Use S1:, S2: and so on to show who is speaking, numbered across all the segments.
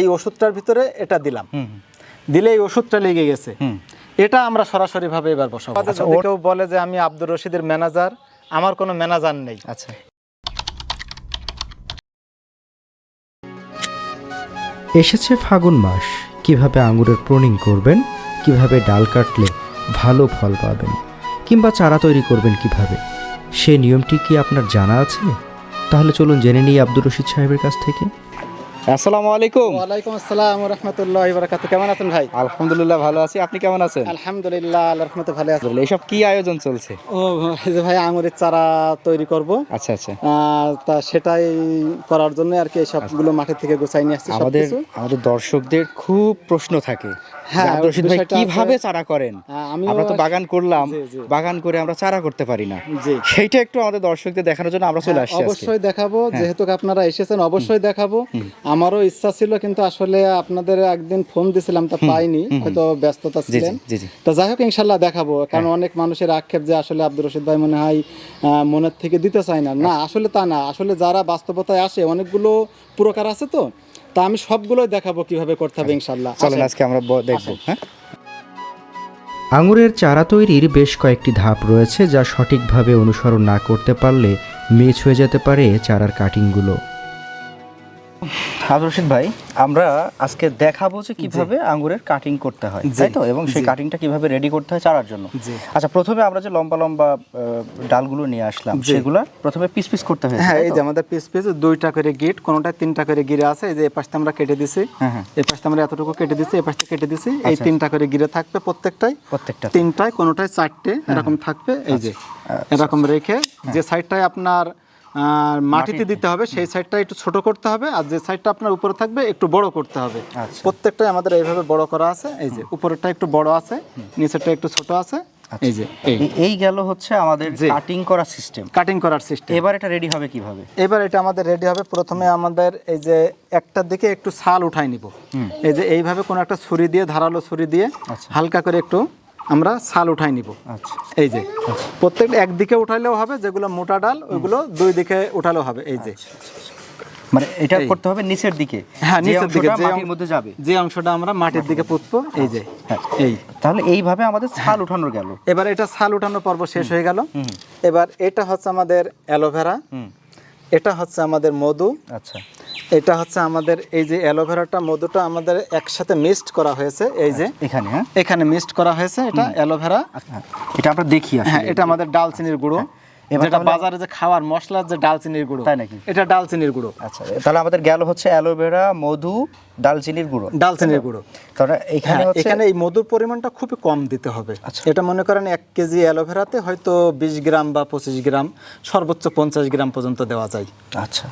S1: এই ওষুধটার ভিতরে এটা দিলাম, দিলে এই ওষুধটা লেগে গেছে, এটা আমরা সরাসরি ভাবে এবার বসাবো। যদি কেউ বলে যে আমি আব্দুর রশিদের ম্যানেজার, আমার কোনো ম্যানেজার নেই।
S2: আচ্ছা,
S3: এসেছে ফাগুন মাস, কিভাবে আঙুরের প্রুনিং করবেন, কিভাবে ডাল কাটলে ভালো ফল পাবেন, কিংবা চারা তৈরি করবেন কিভাবে, সে নিয়মটি কি আপনার জানা আছে? তাহলে চলুন জেনে নিই আব্দুর রশিদ সাহেবের কাছ থেকে।
S2: আসসালামু আলাইকুম।
S1: ওয়ালাইকুম আসসালাম ওয়া রাহমাতুল্লাহি ওয়া বারাকাতুহু। কেমন আছেন ভাই?
S2: আলহামদুলিল্লাহ ভালো আছি, আপনি কেমন আছেন?
S1: আলহামদুলিল্লাহ, আল্লাহর রহমতে ভালো আছি।
S2: এইসব কি আয়োজন চলছে?
S1: ও এই যে ভাই আঙুরের চারা তৈরি করব।
S2: আচ্ছা আচ্ছা,
S1: তা সেটাই করার জন্য আর কি সবগুলো মাঠের থেকে গোছাই নিয়ে আসছি সবকিছু।
S2: আমাদের দর্শকদের খুব প্রশ্ন থাকে,
S1: হ্যাঁ,
S2: আব্দুর রশিদ ভাই কিভাবে চারা করেন? আমরা তো বাগান করলাম, বাগান করে আমরা চারা করতে পারি না, সেইটা একটু আমাদের দর্শকদের দেখানোর জন্য আমরা চলে আসছি।
S1: অবশ্যই দেখাবো, যেহেতু আপনারা এসেছেন অবশ্যই দেখাবো। আমারও ইচ্ছা ছিল, কিন্তু আসলে আপনাদের একদিন ফোন দিছিলাম তা পাইনি, হয়তো ব্যস্ততা ছিলেন। তো যাই হোক, ইনশাল্লাহ দেখাবো। কারণ অনেক মানুষের আক্ষেপ যে আসলে আব্দুর রশিদ ভাই মনে হয় মনের থেকে দিতে চায় না। না, আসলে তা না। আসলে যারা বাস্তবতায় আসে, অনেকগুলো প্রকার আছে, তো তা আমি সবগুলোই দেখাবো কিভাবে করতে হবে ইনশাল্লাহ।
S2: চলেন আজকে আমরা দেখবো। হ্যাঁ,
S3: আঙুরের চারা তৈরির বেশ কয়েকটি ধাপ রয়েছে, যা সঠিকভাবে অনুসরণ না করতে পারলে মিস হয়ে যেতে পারে চারার কাটিংগুলো।
S2: আব্দুর রশিদ ভাই, আমরা আজকে দেখাবো যে কিভাবে আঙ্গুরের কাটিং করতে হয়, তাই তো? এবং সেই কাটিংটা কিভাবে রেডি করতে হয় চারার জন্য। আচ্ছা, প্রথমে আমরা যে লম্বা লম্বা ডালগুলো নিয়ে আসলাম, সেগুলো প্রথমে পিস পিস করতে হয়।
S1: হ্যাঁ, এই যে আমাদের পিস পিস 2টা করে গিট, কোনোটা 3টা করে গিরে আছে। এই যে এই পাশটা আমরা কেটে দিছি, এই পাশটা আমরা এতটুকু কেটে দিছি, এই পাশটা কেটে দিছি। এই 3টা করে গিরে থাকবে প্রত্যেকটাই, 3টায়, কোনোটায় 4টে এরকম থাকবে। এই যে এরকম রেখে যে সাইডটায় আপনার মাটিতে দিতে হবে, সেই সাইডটা একটু ছোট করতে হবে, আর যে সাইডটা আপনার উপরে থাকবে একটু বড় করতে হবে। প্রত্যেকটাই আমাদের এইভাবে বড় করা আছে। এই যে উপরেরটা একটু বড় আছে, নিচেরটা একটু ছোট আছে। এই যে
S2: এই গেল হচ্ছে আমাদের কাটিং করার সিস্টেম।
S1: কাটিং করার সিস্টেম।
S2: এবার এটা রেডি হবে কিভাবে?
S1: এবার এটা আমাদের রেডি হবে, প্রথমে আমাদের এই যে একটার দিকে একটু ছাল উঠাই নিব। এই যে এইভাবে কোনো একটা ছুরি দিয়ে, ধারালো ছুরি দিয়ে হালকা করে একটু আমরা ছাল উঠাই নিব।
S2: আচ্ছা,
S1: এই যে প্রত্যেকটা একদিকে উঠাইলেও হবে, যেগুলো মোটা ডাল ওইগুলো 2 দিকে উঠালেও হবে। এই যে
S2: মানে এটা করতে হবে নিচের দিকে।
S1: হ্যাঁ, নিচের দিকে, যে
S2: মাটির মধ্যে যাবে,
S1: যে অংশটা আমরা মাটির দিকে পুঁতবো। এই যে এই
S2: তাহলে এইভাবে আমাদের ছাল উঠানো গেল।
S1: এবার এটা ছাল উঠানোর পর্ব শেষ হয়ে গেল। এবার এটা হচ্ছে আমাদের অ্যালোভেরা, এটা হচ্ছে আমাদের মধু। আচ্ছা, এটা হচ্ছে আমাদের এই যে অ্যালোভেরাটা, মধুটা আমাদের একসাথে মিক্সড করা হয়েছে। এই যে এখানে, এখানে মিক্সড করা হয়েছে। এটা অ্যালোভেরা,
S2: এটা আমরা দেখি।
S1: হ্যাঁ, এটা আমাদের ডালচিনির গুঁড়ো। যেটা বাজারে যে খাওয়ার মশলার যে ডালচিনির গুঁড়ো, তাই নাকি? এটা ডালচিনির গুঁড়ো।
S2: আচ্ছা, তাহলে আমাদের গেল হচ্ছে অ্যালোভেরা, মধু, ডালচিনির গুঁড়ো।
S1: ডালচিনির গুঁড়ো।
S2: কারণ
S1: এখানে এই মধুর পরিমাণটা খুবই কম দিতে হবে। এটা মনে করেন 1 কেজি অ্যালোভেরাতে হয়তো 20 গ্রাম বা 25 গ্রাম, সর্বোচ্চ 50 গ্রাম পর্যন্ত দেওয়া যায়।
S2: আচ্ছা,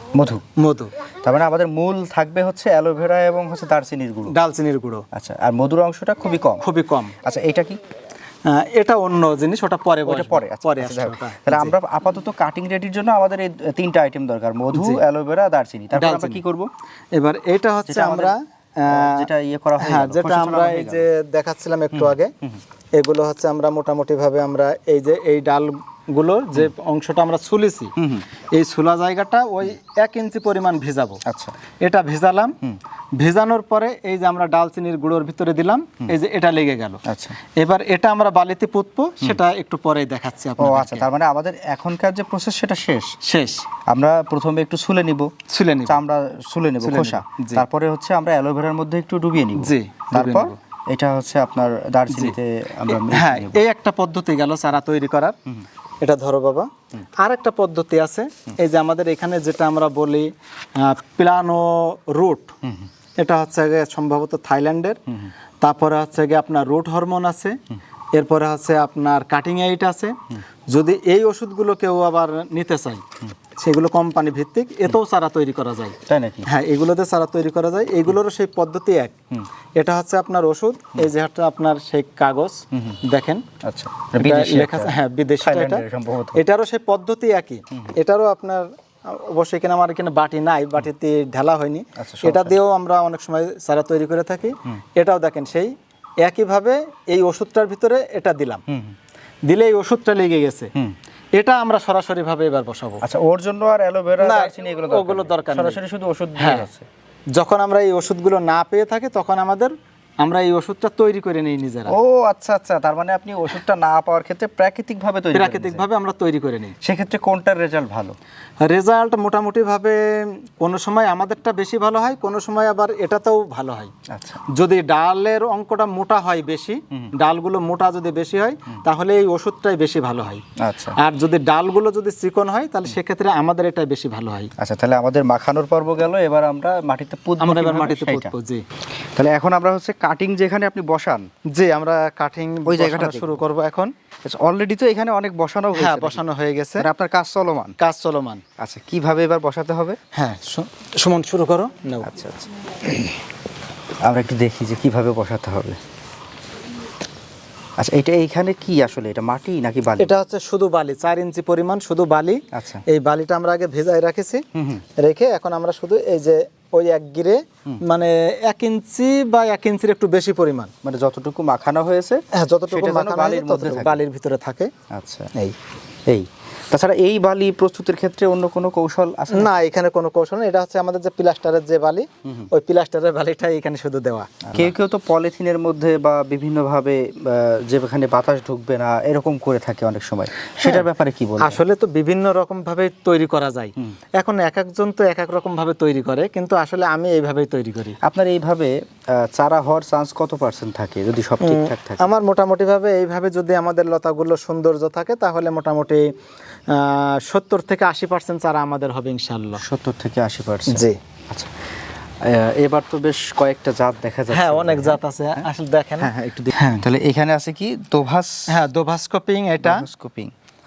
S2: মধু। তার মানে আমাদের মূল থাকবে হচ্ছে অ্যালোভেরা এবং হচ্ছে ডালচিনির গুঁড়ো। আচ্ছা, আর মধুর অংশটা খুবই কম। আচ্ছা, এটা কি?
S1: এটা অন্য জিনিস, ওটা পরে
S2: পরে আসবে। তাহলে আমরা আপাতত কাটিং রেডির জন্য আমাদের এই 3টা আইটেম দরকার, মধু, অ্যালোভেরা, দারচিনি। তারপর আমরা কি করব?
S1: এবার এটা হচ্ছে আমরা
S2: যেটা করা হয়,
S1: যেটা আমরা এই যে দেখাচ্ছিলাম একটু আগে, এগুলো হচ্ছে আমরা মোটামুটি ভাবে আমরা এই যে এই ডালগুলোর যে অংশটা আমরা ছুলেছি, এই ছুলা জায়গাটা ওই 1 ইঞ্চি পরিমাণ ভিজাবো। আচ্ছা, এটা ভিজালাম। ভেজানোর পরে এই যে আমরা ডালচিনির গুঁড়োর ভিতরে দিলাম, এই যে এটা লেগে গেল। আচ্ছা, এবার এটা আমরা বালিতে পুঁতবো, সেটা একটু পরেই দেখাচ্ছি আপনাদের।
S2: আচ্ছা, তার মানে আমাদের এখনকার যে প্রসেস সেটা শেষ। আমরা প্রথমে একটু ছুলে নিব, আমরা ছুলে নিব খোসা। তারপরে হচ্ছে আমরা অ্যালোভেরার মধ্যে একটু ডুবিয়ে নিব। তারপর এটা হচ্ছে আপনার দারচিনিতে আমরা।
S1: হ্যাঁ, এই একটা পদ্ধতি গেল চারা তৈরি করার। এটা ধরো বাবা, আর একটা পদ্ধতি আছে। এই যে আমাদের এখানে যেটা আমরা বলি প্লানো রুট, এটা হচ্ছে সম্ভবত থাইল্যান্ডের। তারপরে হচ্ছে গিয়ে আপনার রুট হরমোন আছে, এরপরে হচ্ছে আপনার কাটিং এইট আছে। যদি এই ওষুধগুলো কেউ আবার নিতে চায়, সেগুলো কোম্পানি ভিত্তিক, এতেও চারা তৈরি করা যায়, তাই নাকি? হ্যাঁ, এগুলোতে চারা তৈরি করা যায়। এগুলোরও সেই পদ্ধতি এক। এটা হচ্ছে আপনার ওষুধ, এই যে আপনার সেই কাগজ দেখেন। আচ্ছা, লেখা আছে, হ্যাঁ, বিদেশি। এটারও সেই পদ্ধতি একই। এটারও আপনার অবশ্যই এখানে আমার এখানে বাটি নাই, বাটিতে ঢালা হয়নি। এটা দিয়েও আমরা অনেক সময় চারা তৈরি করে থাকি। এটাও দেখেন সেই একইভাবে এই ওষুধটার ভিতরে এটা দিলাম, দিলে এই ওষুধটা লেগে গেছে, এটা আমরা সরাসরি ভাবে এবার বসাবো।
S2: আচ্ছা, ওর জন্য আর অ্যালোভেরা, দারচিনি ওগুলো দরকার, সরাসরি শুধু ওষুধ দিয়ে আছে।
S1: যখন আমরা এই ওষুধগুলো না পেয়ে থাকি তখন আমরা এই ওষুধটা তৈরি করে নিই নিজেরা।
S2: ও আচ্ছা আচ্ছা, তার মানে আপনি ওষুধটা না পাওয়ার ক্ষেত্রে প্রাকৃতিকভাবে
S1: আমরা তৈরি করে নিই।
S2: সেক্ষেত্রে কোনটার রেজাল্ট ভালো?
S1: রেজাল্ট মোটামুটিভাবে কোনো সময় আমাদেরটা বেশি ভালো হয়, কোনো সময় আবার এটাতেও ভালো হয়।
S2: আচ্ছা,
S1: যদি ডালের অঙ্কটা মোটা হয় বেশি, ডালগুলো মোটা যদি বেশি হয় তাহলে এই ওষুধটাই বেশি ভালো হয়।
S2: আচ্ছা,
S1: আর যদি ডালগুলো যদি চিকন হয় তাহলে সেক্ষেত্রে আমাদের এটাই বেশি ভালো হয়।
S2: আচ্ছা, তাহলে আমাদের মাখানোর পর্ব গেল, এবার আমরা মাটিতে পুঁতবো।
S1: আমরা এবার মাটিতে পুঁতবো। জি,
S2: তাহলে এখন আমরা হচ্ছে কাটিং যেখানে আপনি বসান,
S1: জি আমরা কাটিং
S2: ওই জায়গাটা
S1: শুরু করব এখন।
S2: অলরেডি তো এখানে অনেক বসানো হয়েছে।
S1: হ্যাঁ, বসানো হয়ে গেছে।
S2: মানে আপনার কাজ চলমান। আচ্ছা, কিভাবে এবার বসাতে হবে?
S1: হ্যাঁ, সুমন শুরু করো। নাও।
S2: আচ্ছা আচ্ছা, আমরা একটু দেখি যে কিভাবে বসাতে হবে। আচ্ছা, এটা এইখানে কি আসলে এটা মাটি নাকি বালি?
S1: এটা হচ্ছে শুধু বালি, 4 ইঞ্চি পরিমাণ শুধু বালি।
S2: আচ্ছা,
S1: এই বালিটা আমরা আগে ভেজায় রেখেছি, রেখে এখন আমরা শুধু এই যে ওই এক গিরে মানে 1 ইঞ্চি বা 1 ইঞ্চির একটু বেশি পরিমাণ,
S2: মানে যতটুকু মাখানো হয়েছে,
S1: হ্যাঁ যতটুকু মাখানো
S2: বালির মধ্যে
S1: বালির ভিতরে থাকে।
S2: আচ্ছা, এই তাছাড়া এই বালি প্রস্তুতের ক্ষেত্রে অন্য কোনো কৌশল আছে?
S1: না, এখানে কোনো কৌশল নেই। এটা হচ্ছে আমাদের যে প্লাস্টারের যে বালি, ওই প্লাস্টারের বালিটাই এখানে শুধু দেওয়া।
S2: কেউ কেউ তো পলিথিনের মধ্যে বা বিভিন্নভাবে যেখানে বাতাস ঢুকবে না এরকম করে থাকে অনেক সময়, সেটার ব্যাপারে কি বলবেন?
S1: আসলে তো বিভিন্ন রকম ভাবে তৈরি করা যায়। এখন এক একজন তো এক এক রকম ভাবে তৈরি করে, কিন্তু আসলে আমি এইভাবেই তৈরি করি।
S2: আপনার এইভাবে চারা হওয়ার চান্স কত % থাকে যদি সব ঠিকঠাক থাকে?
S1: আমার মোটামুটি ভাবে এইভাবে যদি আমাদের লতাগুলো সৌন্দর্য থাকে তাহলে মোটামুটি 70 থেকে 80% চারা আমাদের হবে ইনশাআল্লাহ।
S2: 70 থেকে 80%?
S1: জি।
S2: আচ্ছা, এবার তো বেশ কয়েকটা জাত দেখা যাচ্ছে।
S1: হ্যাঁ, অনেক জাত আছে আসলে, দেখেন।
S2: হ্যাঁ, একটু দেখেন। তাহলে এখানে আছে কি দোভাস?
S1: হ্যাঁ, দোভাস কপিং। এটা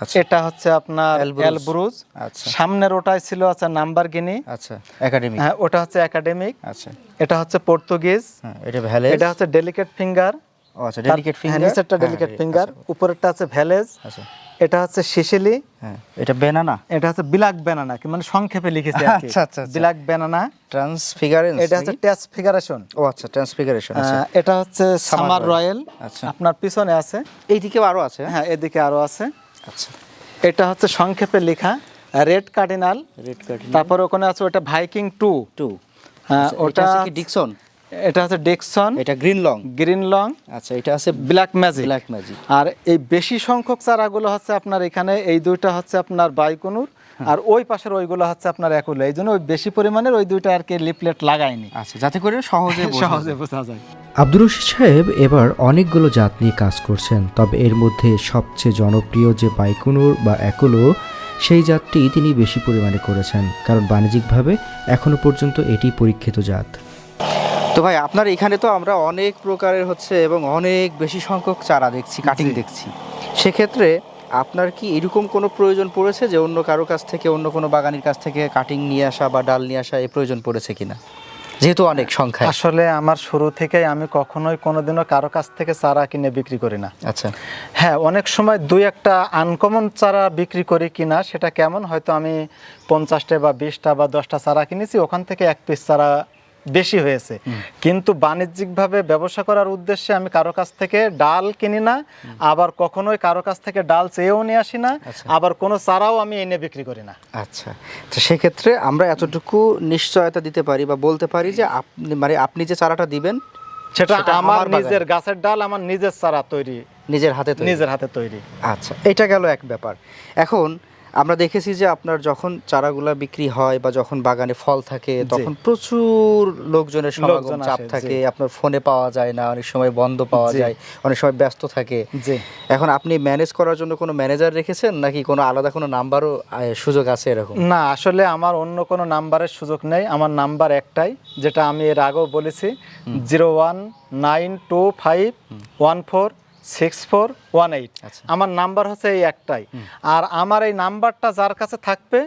S2: আচ্ছা,
S1: এটা হচ্ছে আপনার এলব্রুজ।
S2: আচ্ছা,
S1: সামনের ওটাই ছিল আছে নাম্বার গিনি।
S2: আচ্ছা, একাডেমিক।
S1: হ্যাঁ, ওটা হচ্ছে একাডেমিক।
S2: আচ্ছা,
S1: এটা হচ্ছে পর্তুগিজ।
S2: হ্যাঁ, এটা ভ্যালেজ।
S1: এটা হচ্ছে ডেলিকেট ফিঙ্গার।
S2: ও আচ্ছা, ডেলিকেট ফিঙ্গার।
S1: নিচেরটা ডেলিকেট ফিঙ্গার, উপরেরটা আছে ভ্যালেজ।
S2: আচ্ছা,
S1: এটা হচ্ছে সিসিলি।
S2: হ্যাঁ, এটা বেনানা।
S1: এটা হচ্ছে ব্ল্যাক ব্যানানা, কি মানে সংক্ষেপে লিখেছি আর কি।
S2: আচ্ছা আচ্ছা,
S1: ব্ল্যাক ব্যানানা।
S2: ট্রান্সফিগারেন্স।
S1: এটা হচ্ছে ট্রান্সফিগারেশন।
S2: ও আচ্ছা, ট্রান্সফিগারেশন। আচ্ছা,
S1: এটা হচ্ছে সামার রয়্যাল।
S2: আচ্ছা,
S1: আপনার পিছনে আছে।
S2: এইদিকেও আরো আছে?
S1: হ্যাঁ, এদিকে আরো আছে।
S2: আচ্ছা,
S1: এটা হচ্ছে সংক্ষেপে লেখা রেড কার্ডিনাল। তারপর ওখানে আছে ওটা ভাইকিং 2।
S2: ওটা কি ডিকসন?
S1: এটা হচ্ছে ডিকসন।
S2: এটা গ্রিন লং।
S1: আচ্ছা, এটা আছে ব্ল্যাক ম্যাজিক। আর এই বেশি সংখ্যক চারাগুলো হচ্ছে আপনার এখানে এই দুইটা হচ্ছে আপনার বাইকুনুর, আর ওই পাশের ওইগুলো হচ্ছে আপনার একুলা। এই জন্য ওই বেশি পরিমাণের ওই দুইটা আর কি লিফলেট লাগায়নি।
S2: আচ্ছা, যাতে করে সহজে
S1: বোঝা যায়।
S3: আব্দুর রশিদ সাহেব এবার অনেকগুলো জাত নিয়ে কাজ করছেন, তবে এর মধ্যে সবচেয়ে জনপ্রিয় যে বাইকুনুর বা একুলো, সেই জাতটি তিনি বেশি পরিমাণে করেছেন, কারণ বাণিজ্যিকভাবে এখনো পর্যন্ত এটি পরীক্ষিত জাত।
S2: তো ভাই, আপনার এখানে তো আমরা অনেক প্রকারের হচ্ছে এবং অনেক বেশি সংখ্যক চারা দেখছি, কাটিং দেখছি। সেক্ষেত্রে আপনার কি এরকম কোনো প্রয়োজন পড়েছে যে অন্য কারো কাছ থেকে, অন্য কোনো বাগানির কাছ থেকে কাটিং নিয়ে আসা বা ডাল নিয়ে আসা, এই প্রয়োজন পড়েছে কিনা, যেহেতু অনেক সংখ্যা?
S1: আসলে আমার শুরু থেকেই আমি কখনোই কোনোদিনও কারো কাছ থেকে চারা কিনে বিক্রি করি না।
S2: আচ্ছা,
S1: হ্যাঁ, অনেক সময় 2-1টা আনকমন চারা বিক্রি করি কিনা, সেটা কেমন, হয়তো আমি 50টা বা 20টা বা 10টা চারা কিনেছি, ওখান থেকে 1 পিস চারা বেশি হয়েছে। কিন্তু বাণিজ্যিকভাবে ব্যবসা করার উদ্দেশ্যে আমি কারো কাছ থেকে ডাল কিনি না, আবার কখনোই কারো কাছ থেকে ডাল চেয়েও নিয়ে আসি না, আবার কোনো চারাও আমি এনে বিক্রি করি না।
S2: আচ্ছা, তো সেক্ষেত্রে আমরা এতটুকু নিশ্চয়তা দিতে পারি বা বলতে পারি যে আপনি যে চারাটা দিবেন
S1: সেটা আমার নিজের গাছের ডাল, আমার নিজের চারা তৈরি,
S2: নিজের হাতে তৈরি। আচ্ছা, এটা গেল এক ব্যাপার। এখন আমরা দেখেছি যে আপনার যখন চারাগুলা বিক্রি হয় বা যখন বাগানে ফল থাকে তখন প্রচুর লোকজনের সমাগম, চাপ থাকে, আপনার ফোনে পাওয়া যায় না, অনেক সময় বন্ধ পাওয়া যায়, অনেক সময় ব্যস্ত থাকে। এখন আপনি ম্যানেজ করার জন্য কোনো ম্যানেজার রেখেছেন নাকি কোনো আলাদা কোনো নাম্বারও সুযোগ আছে এরকম?
S1: না, আসলে আমার অন্য কোনো নাম্বারের সুযোগ নেই। আমার নাম্বার একটাই, যেটা আমি এর আগেও বলেছি, 01925146418। আমার নাম্বার হচ্ছে এই একটাই। আর আমার এই নাম্বারটা যার কাছে থাকবে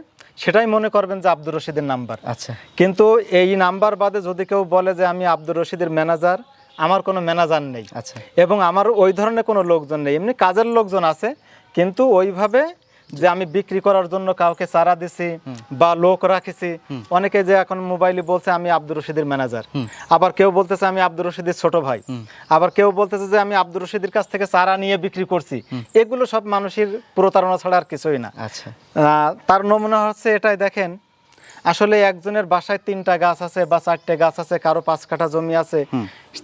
S1: সেটাই মনে করবেন যে আব্দুর রশিদের নাম্বার।
S2: আচ্ছা,
S1: কিন্তু এই নাম্বার বাদে যদি কেউ বলে যে আমি আব্দুর রশিদের ম্যানেজার, আমার কোনো ম্যানেজার নেই।
S2: আচ্ছা,
S1: এবং আমার ওই ধরনের কোনো লোকজন নেই। এমনি কাজের লোকজন আছে, কিন্তু ওইভাবে যে আমি বিক্রি করার জন্য কাউকে চারা দিছি বা লোক রাখেছি, অনেকে যে এখন মোবাইলে বলছে আমি আব্দুর রশিদের ম্যানেজার, আবার কেউ বলতেছে আমি আব্দুর রশিদের ছোট ভাই, আবার কেউ বলতেছে যে আমি আব্দুর রশিদের কাছ থেকে চারা নিয়ে বিক্রি করছি। এগুলো সব মানুষের প্রতারণা ছাড়া আর কিছুই না।
S2: আচ্ছা,
S1: তার নমুনা হচ্ছে এটাই। দেখেন, আসলে একজনের বাসায় 3টা গাছ আছে বা 4টে গাছ আছে, কারো 5 কাঠা জমি আছে,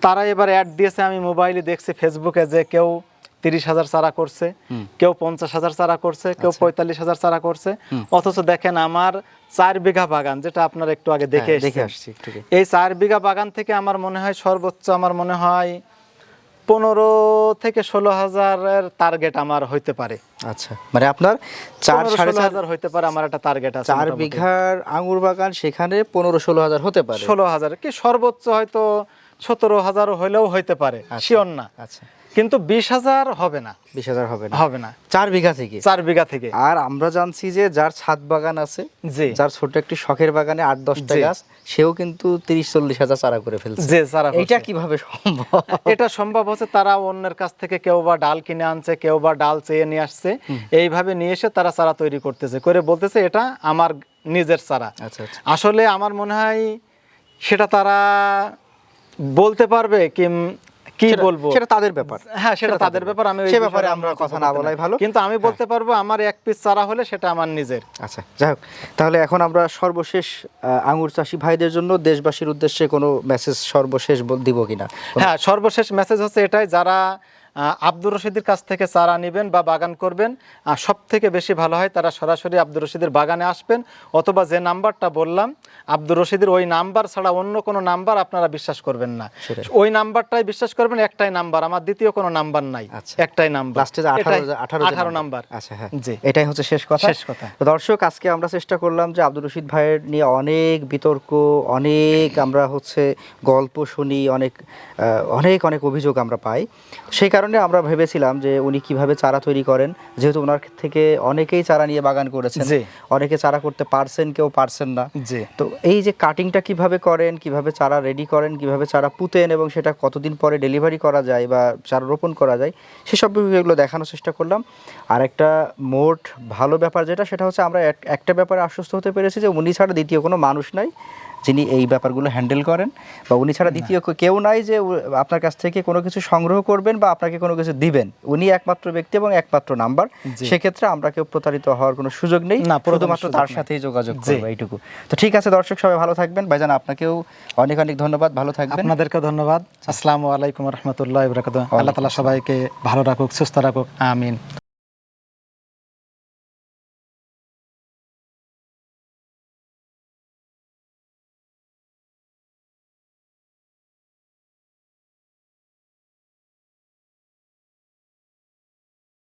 S1: তারা এবার অ্যাড দিয়েছে, আমি মোবাইলে দেখছি ফেসবুকে যে কেউ 30,000 চারা করছে, কেউ 50,000 চারা করছে, কেউ 45,000 চারা করছে। অথচ দেখেন আমার 4 বিঘা বাগান, যেটা আপনারা একটু আগে দেখে
S2: আসছি একটু।
S1: এই 4 বিঘা বাগান থেকে আমার মনে হয় সর্বোচ্চ আমার মনে হয় 15 থেকে 16,000-এর টার্গেট আমার হইতে পারে।
S2: আচ্ছা, মানে আপনার
S1: 4-16,000 হইতে পারে আমার একটা টার্গেট আছে।
S2: 4 বিঘার আঙ্গুর বাগান, সেখানে 15-16,000 হতে পারে।
S1: 16,000 কি সর্বোচ্চ হয়তো 17,000 হইলেও হইতে পারে, শিওর না।
S2: আচ্ছা,
S1: কিন্তু 20,000 হবে না।
S2: 20,000 হবে না,
S1: হবে না
S2: 4 বিঘা থেকে।
S1: 4 বিঘা থেকে।
S2: আর আমরা জানছি যে যার ছাদ বাগান আছে,
S1: জি,
S2: যার ছোট একটি শখের বাগানে 8-10টা গাছ, সেও কিন্তু 30-40,000 চারা করে ফেলছে।
S1: জি, চারা।
S2: এটা কিভাবে সম্ভব?
S1: এটা সম্ভব হচ্ছে তারা অন্যের কাছ থেকে কেউ বা ডাল কিনে আনছে, কেউ বা ডাল চেয়ে নিয়ে আসছে, এইভাবে নিয়ে এসে তারা চারা তৈরি করতেছে, করে বলতেছে এটা আমার নিজের চারা।
S2: আচ্ছা আচ্ছা।
S1: আসলে আমার মনে হয় সেটা তারা বলতে পারবে কি বলবো,
S2: সেটা তাদের ব্যাপার।
S1: হ্যাঁ, সেটা তাদের ব্যাপার। আমি
S2: সে ব্যাপারে আমরা কথা না বলাই ভালো,
S1: কিন্তু আমি বলতে পারবো আমার 1 পিস চারা হলে সেটা আমার নিজের।
S2: আচ্ছা, যাই হোক, তাহলে এখন আমরা সর্বশেষ আঙ্গুর চাষি ভাইদের জন্য দেশবাসীর উদ্দেশ্যে কোনো মেসেজ সর্বশেষ দিব কিনা?
S1: হ্যাঁ, সর্বশেষ মেসেজ হচ্ছে এটাই, যারা আব্দুর রশিদের কাছ থেকে চারা নেবেন বা বাগান করবেন, সব থেকে বেশি ভালো হয় তারা সরাসরি আব্দুর রশিদের বাগানে আসবেন, অথবা যে নাম্বারটা বললাম আব্দুর রশিদের, ওই নাম্বার ছাড়া অন্য কোনো নাম্বার আপনারা বিশ্বাস করবেন না। ওই নাম্বারটাই বিশ্বাস করবেন, একটাই নাম্বার, আমার দ্বিতীয় কোনো নাম্বার নাই, একটাই নাম্বার,
S2: লাস্টে 18
S1: নাম্বার।
S2: আচ্ছা, হ্যাঁ,
S1: জি,
S2: এটাই হচ্ছে শেষ কথা। তো দর্শক, আজকে আমরা চেষ্টা করলাম যে আব্দুর রশিদ ভাইয়ের নিয়ে অনেক বিতর্ক, অনেক আমরা হচ্ছে গল্প শুনি, অনেক অভিযোগ আমরা পাই। সেই কারণে আমরা ভেবেছিলাম যে উনি কিভাবে চারা তৈরি করেন, যেহেতু ওনার থেকে অনেকেই চারা নিয়ে বাগান করেছেন, অনেকে চারা করতে পারছেন, কেউ পারছেন না। তো এই যে কাটিংটা কিভাবে করেন, কিভাবে চারা রেডি করেন, কিভাবে চারা পুঁতেন এবং সেটা কতদিন পরে ডেলিভারি করা যায় বা চারা রোপণ করা যায়, সেসব বিষয়গুলো দেখানোর চেষ্টা করলাম। আর একটা মোট ভালো ব্যাপার যেটা, সেটা হচ্ছে আমরা একটা ব্যাপারে আশ্বস্ত হতে পেরেছি যে উনি ছাড়া দ্বিতীয় কোনো মানুষ নাই যিনি এই ব্যাপারগুলো হ্যান্ডেল করেন, বা উনি ছাড়া দ্বিতীয় কেউ নাই যে আপনার কাছ থেকে কোনো কিছু সংগ্রহ করবেন বা আপনাকে কোনো কিছু দিবেন। উনি একমাত্র ব্যক্তি এবং একমাত্র নাম্বার। সেক্ষেত্রে আমরা কেউ প্রতারিত হওয়ার কোনো সুযোগ নেই, শুধুমাত্র তার সাথেই যোগাযোগ করবো, এইটুকু। তো ঠিক আছে দর্শক, সবাই ভালো থাকবেন। ভাইজান, আপনাকেও অনেক ধন্যবাদ, ভালো থাকবেন।
S1: আপনাদেরকে ধন্যবাদ। আসসালামু আলাইকুম রহমতুল্লাহ, আল্লাহ তাআলা সবাইকে ভালো রাখুক, সুস্থ রাখুক, আমিন।